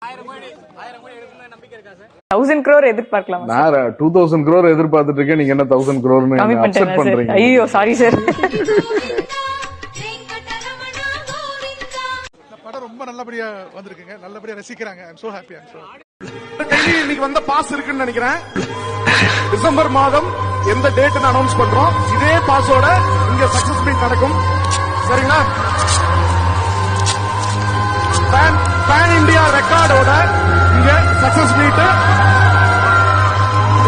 1000 crore எதிர்பார்க்கலாம். நான் 2000 crore எதிர்பார்த்துட்டு இருக்கேன். நீங்க என்ன 1000 crore அக்செப்ட் பண்றீங்க? ஐயோ சாரி சார். படம் ரொம்ப நல்லபடியா வந்திருக்குங்க. நல்லபடியா ரசிக்கிறாங்க. ஐ அம் சோ ஹாப்பி. இன்னைக்கு வந்த பாஸ் இருக்குன்னு நினைக்கிறேன். டிசம்பர் மாதம் எந்த டேட்னு அனௌன்ஸ் பண்றோம். இதே பாஸோட இங்க சக்சஸ் மீட் நடக்கும். சரிங்களா? பேன் இந்தியா ரெக்கார்டோட இங்க சக்சஸ் மீட்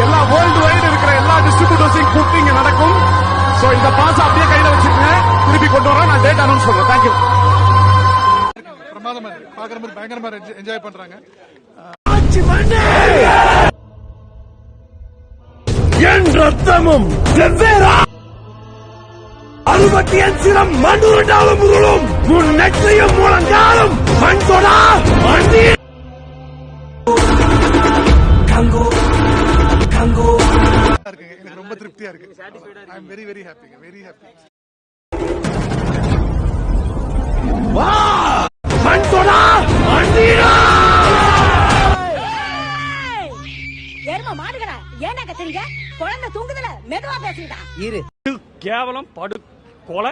எல்லா வேர்ல்டு வைடு இருக்கிற எல்லா டிஸ்ட்ரிபியூட்டர்ஸையும் கூப்பிட்டு இங்க நடக்கும். சோ இந்த பாஸ் அப்படியே கையில வச்சிருக்கீங்க. திருப்பி கொண்டு வரேன். நான் டேட் அனௌன்ஸ் பண்றேன். தேங்க்யூ. பிரமாதமா இருக்கு. பாக்குறவங்க பயங்கரமா என்ஜாய் பண்றாங்க. என் ரத்தமும் வெவ்வேறா அறுபத்தியன் சிரம் மண்ணுருண்டாலும் உருளும் முன் நெற்றியும் முழங்காலும் மண் தொடா மண்டி கங்கோ கங்கோ இருக்குங்க. எனக்கு ரொம்ப திருப்தியா இருக்கு. I am very very happy. Very happy. வா மண் தொடா மண்டிடா ஏர்மா மாடுகடா ஏன்னா கத்துறீங்க? குழந்தை தூங்குதுல மெதுவா பேசுடா. இரு கேவலம் படு கொலை.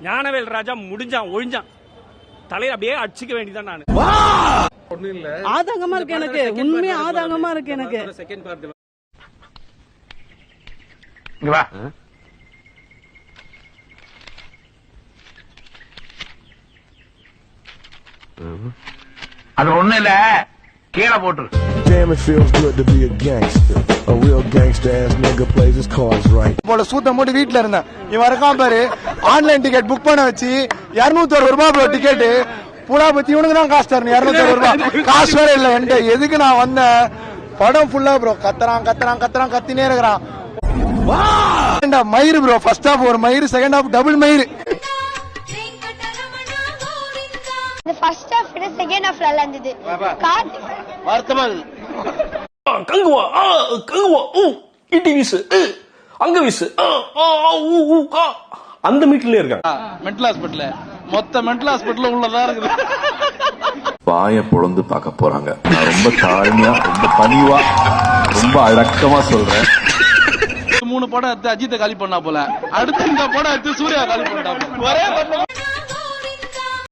ஞானவேல் ராஜா முடிஞ்சான் ஒழிஞ்சான். தலையில அப்படியே அடிச்சுக்க வேண்டியதான். நான் ஒண்ணும் இல்ல. ஆதங்கமா இருக்கு எனக்கு. உண்மையா ஆதங்கமா இருக்கு எனக்கு. செகண்ட் பார்ட் இங்க வா. அது ஒண்ணு இல்ல, கீழே போட்டு. Damn, it feels good to be a gangster. A real gangster ass nigga plays his cards right. போல சூத்த மூடி வீட்ல இருந்தேன். இவன் இருக்கான் பாரு. ஆன்லைன் டிக்கெட் புக் பண்ண வச்சு 260 ரூபாய் ப்ரோ டிக்கெட். புலா பத்தி இவனுக்கு தான் காசு தரணும். 260 ரூபாய் காசு வேற இல்ல என்கிட்ட. எதுக்கு நான் வந்தேன்? படம் ஃபுல்லா ப்ரோ கத்துறான் கத்தினே இருக்கிறான். மயிறு ப்ரோ. ஃபர்ஸ்ட் ஹாஃப் ஒரு மயிறு, செகண்ட் ஹாஃப் டபுள் மயிறு. இந்த ஃபர்ஸ்ட் ஹாஃப் விட செகண்ட் ஹாஃப் நல்லா இருந்தது. வருத்தமா இருக்கு. கங்குவா கங்குவா இட்டி வீசு அங்க வீசு அந்த மீட்ல இருக்காங்க. மென்டல் ஹாஸ்பிடல்ல மொத்த மென்டல் ஹாஸ்பிடல்ல உள்ளதா இருக்குது. வாயை பொழந்து பார்க்க போறாங்க. நான் ரொம்ப தாழ்மையா, ரொம்ப பணிவா, ரொம்ப அடக்கமா சொல்றேன். 3 படம் எடுத்து அஜித்தை காலி பண்ணா போல, அடுத்து இந்த படம் எடுத்து சூர்யா காலி பண்ணா போல. ஒரே